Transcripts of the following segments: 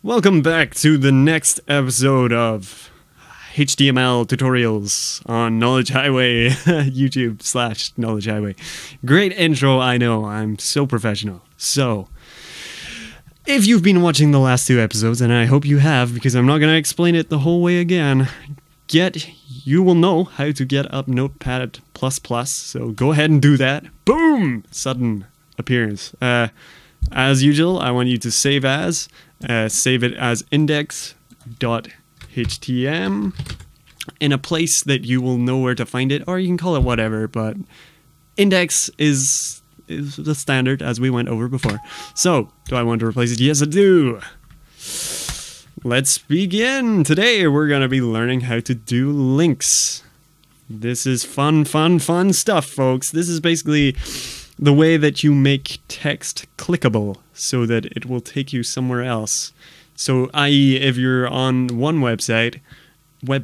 Welcome back to the next episode of HTML tutorials on Knowledge Highway, YouTube/Knowledge Highway. Great intro, I know, I'm so professional. So, if you've been watching the last two episodes, and I hope you have, because I'm not going to explain it the whole way again, you will know how to get up Notepad++, so go ahead and do that. Boom! Sudden appearance. As usual, I want you to save it as index.htm in a place that you will know where to find it, or you can call it whatever, but index is the standard as we went over before. So, do I want to replace it? Yes, I do. Let's begin. Today we're going to be learning how to do links. This is fun stuff, folks. This is basically the way that you make text clickable so that it will take you somewhere else. So, i.e., if you're on one web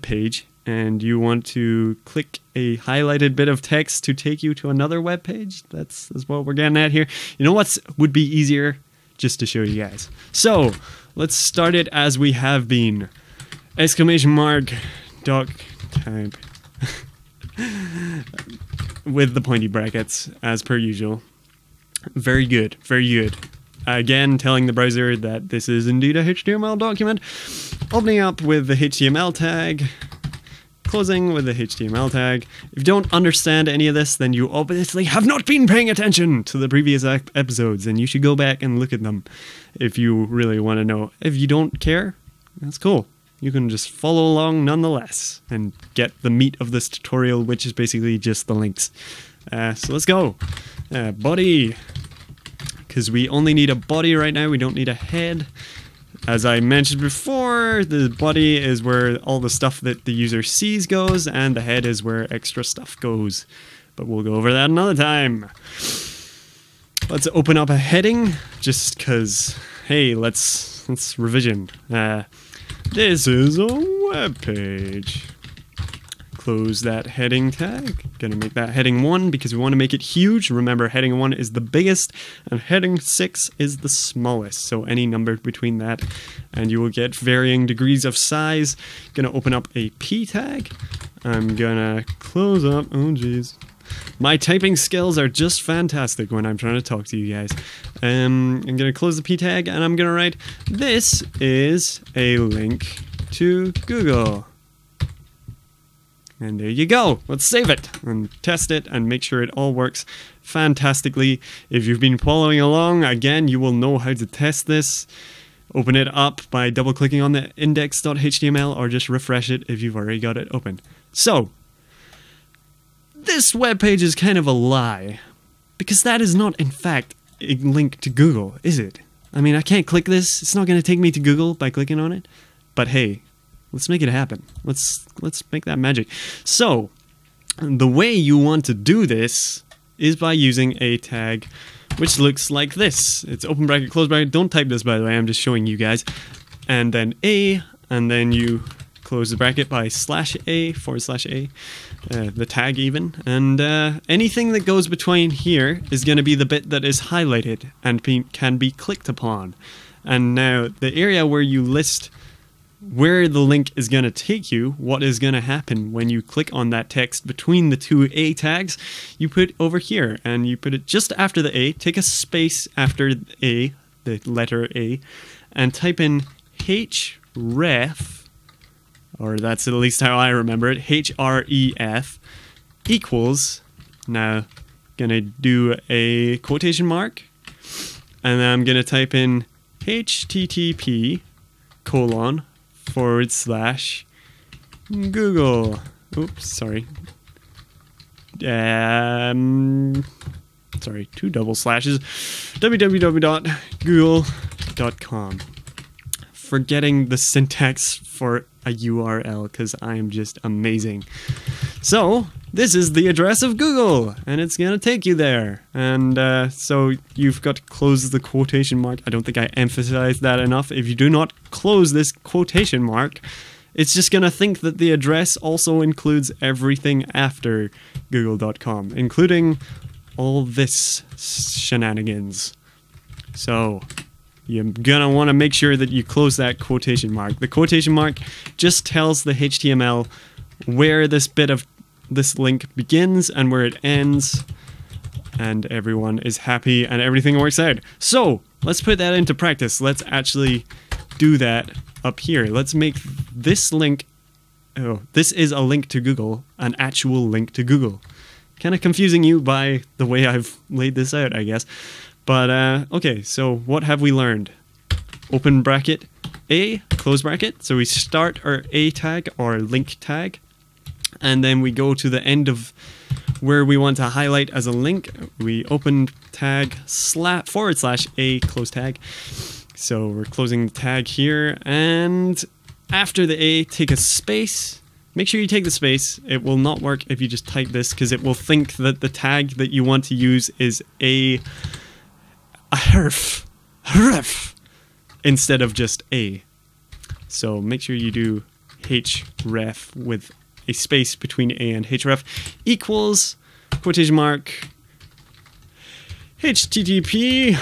page, and you want to click a highlighted bit of text to take you to another web page, that's what we're getting at here. You know what would be easier? Just to show you guys. So, let's start it as we have been. ! Doc type. With the pointy brackets, as per usual. Very good, very good. Again, telling the browser that this is indeed a HTML document. Opening up with the HTML tag. Closing with the HTML tag. If you don't understand any of this, then you obviously have not been paying attention to the previous episodes, and you should go back and look at them if you really want to know. If you don't care, that's cool. You can just follow along nonetheless and get the meat of this tutorial, which is basically just the links. So let's go. Body. Because we only need a body right now, we don't need a head. As I mentioned before, the body is where all the stuff that the user sees goes, and the head is where extra stuff goes. But we'll go over that another time. Let's open up a heading, just because, hey, let's revision. This is a web page. Close that heading tag. Gonna make that heading 1 because we want to make it huge. Remember, heading 1 is the biggest and heading 6 is the smallest. So any number between that, and you will get varying degrees of size. Gonna open up a p tag. I'm gonna close up. Oh geez. My typing skills are just fantastic when I'm trying to talk to you guys. I'm gonna close the p tag and I'm gonna write, this is a link to Google. And there you go. Let's save it and test it and make sure it all works fantastically. If you've been following along, again, you will know how to test this. Open it up by double clicking on the index.html or just refresh it if you've already got it open. So, this web page is kind of a lie, because that is not, in fact, a link to Google, is it? I mean, I can't click this. It's not going to take me to Google by clicking on it. But hey, let's make it happen. Let's make that magic. So, the way you want to do this is by using a tag which looks like this. It's open bracket, close bracket. Don't type this, by the way. I'm just showing you guys. And then a, and then you close the bracket by /a, /a, the tag even. And anything that goes between here is going to be the bit that is highlighted and can be clicked upon. And now, the area where you list where the link is going to take you, what is going to happen when you click on that text between the two A tags, you put over here, and you put it just after the A, take a space after A, the letter A, and type in href, or that's at least how I remember it, href equals, now gonna do a quotation mark, and then I'm gonna type in http:// Google. Oops, sorry. Sorry, 2 double slashes. www.google.com. Forgetting the syntax for a URL because I am just amazing. So, this is the address of Google, and it's going to take you there. And so you've got to close the quotation mark. I don't think I emphasized that enough. If you do not close this quotation mark, it's just going to think that the address also includes everything after google.com, including all this shenanigans. So, you're gonna want to make sure that you close that quotation mark. The quotation mark just tells the HTML where this bit of this link begins and where it ends, and everyone is happy and everything works out. So let's put that into practice. Let's actually do that up here. Let's make this link, oh, this is a link to Google, an actual link to Google. Kind of confusing you by the way I've laid this out, I guess. But okay, so what have we learned? Open bracket A, close bracket. So we start our A tag or link tag, and then we go to the end of where we want to highlight as a link. We open tag /A close tag. So we're closing the tag here, and after the A, take a space. Make sure you take the space. It will not work if you just type this, because it will think that the tag that you want to use is a href instead of just A. So make sure you do href with a space between A and href equals quotation mark http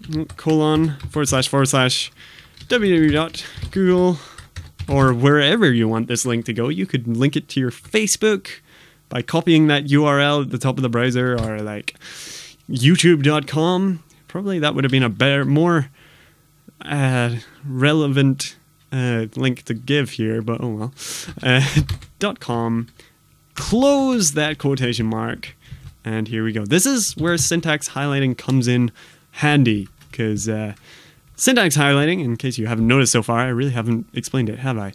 //www.google, or wherever you want this link to go. You could link it to your Facebook by copying that URL at the top of the browser, or like youtube.com. Probably that would have been a better, more relevant link to give here, but oh well. .com, close that quotation mark, and here we go. This is where syntax highlighting comes in handy, because syntax highlighting, in case you haven't noticed so far, I really haven't explained it, have I?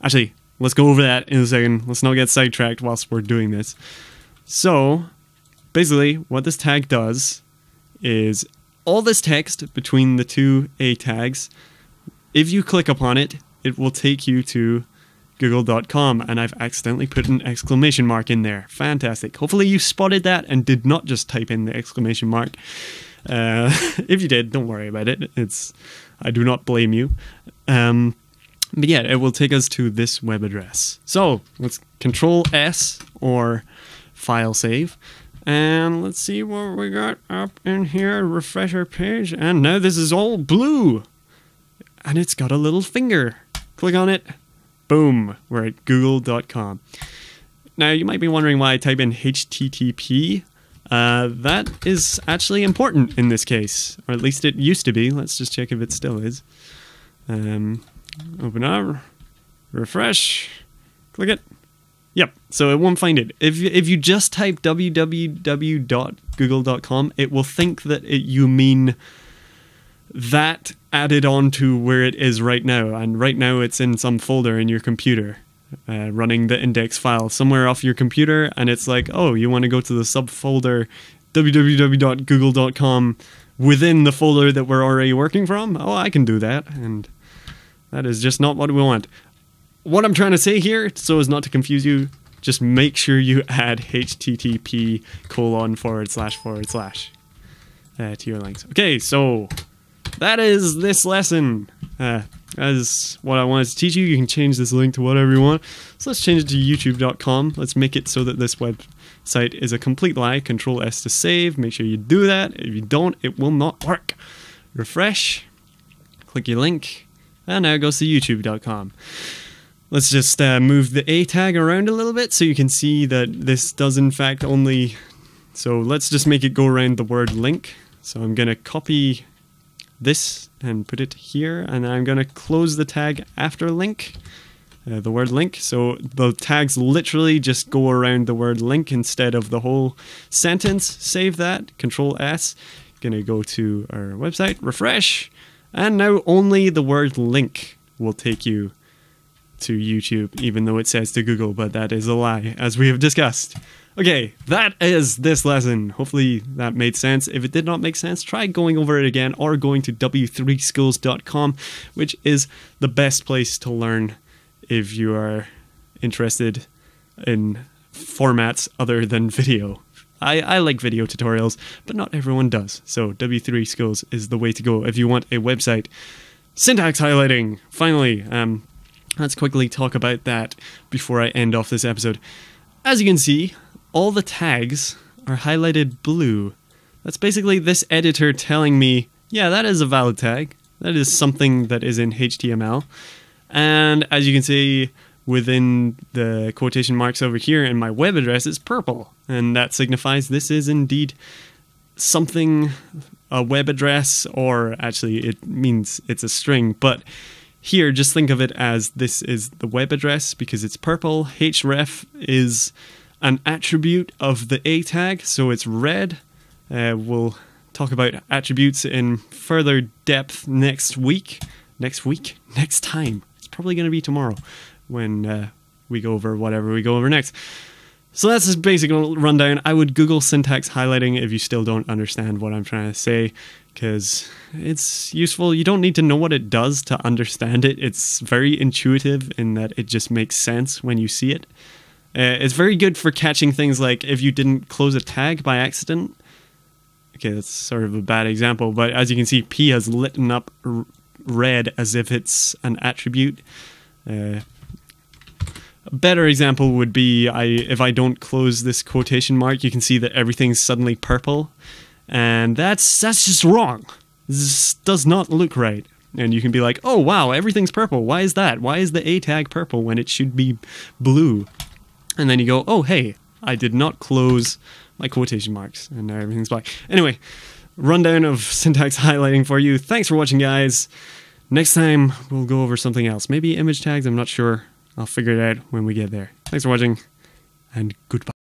Actually, let's go over that in a second. Let's not get sidetracked whilst we're doing this. So, basically, what this tag does is all this text between the two A tags, if you click upon it, it will take you to google.com, and I've accidentally put an exclamation mark in there. Fantastic. Hopefully you spotted that and did not just type in the exclamation mark. If you did, don't worry about it. I do not blame you. But yeah, it will take us to this web address. So let's Control S or file save. And let's see what we got up in here. Refresh our page. And now this is all blue. And it's got a little finger. Click on it. Boom. We're at google.com. Now you might be wondering why I type in HTTP. That is actually important in this case, or at least it used to be. Let's just check if it still is. Open up, refresh, click it. Yep, so it won't find it. If you just type www.google.com, it will think that you mean that added on to where it is right now, and right now it's in some folder in your computer. Running the index file somewhere off your computer, and it's like, oh, you want to go to the subfolder www.google.com within the folder that we're already working from? Oh, I can do that, and that is just not what we want. What I'm trying to say here, so as not to confuse you, just make sure you add http // to your links. Okay, so that is this lesson. As what I wanted to teach you. You can change this link to whatever you want. So let's change it to youtube.com. Let's make it so that this website is a complete lie. Control S to save. Make sure you do that. If you don't, it will not work. Refresh. Click your link. And now it goes to youtube.com. Let's just move the A tag around a little bit so you can see that this does in fact only... So let's just make it go around the word link. So I'm going to copy this and put it here, and I'm going to close the tag after link, the word link. So the tags literally just go around the word link instead of the whole sentence. Save that, Control S. Going to go to our website, refresh, and now only the word link will take you to YouTube, even though it says to Google, but that is a lie, as we have discussed. Okay, that is this lesson. Hopefully that made sense. If it did not make sense, try going over it again or going to w3schools.com, which is the best place to learn if you are interested in formats other than video. I like video tutorials, but not everyone does. So W3 Schools is the way to go if you want a website. Syntax highlighting, finally. Let's quickly talk about that before I end off this episode. As you can see, all the tags are highlighted blue. That's basically this editor telling me yeah, that is a valid tag. That is something that is in HTML. And as you can see within the quotation marks over here in my web address, it's purple. And that signifies this is indeed something, a web address, or actually it means it's a string. But here, just think of it as this is the web address because it's purple. href is an attribute of the A tag, so it's red. We'll talk about attributes in further depth next time. It's probably going to be tomorrow when we go over whatever we go over next. So that's this basic rundown. I would Google syntax highlighting if you still don't understand what I'm trying to say, because it's useful. You don't need to know what it does to understand it. It's very intuitive in that it just makes sense when you see it. It's very good for catching things like if you didn't close a tag by accident. Okay, that's sort of a bad example, but as you can see, P has lit up red as if it's an attribute. A better example would be if I don't close this quotation mark, you can see that everything's suddenly purple, and that's just wrong. This does not look right. And you can be like, oh wow, everything's purple. Why is that? Why is the A tag purple when it should be blue? And then you go, oh hey, I did not close my quotation marks, and now everything's black. Anyway, rundown of syntax highlighting for you. Thanks for watching, guys. Next time, we'll go over something else. Maybe image tags, I'm not sure. I'll figure it out when we get there. Thanks for watching, and goodbye.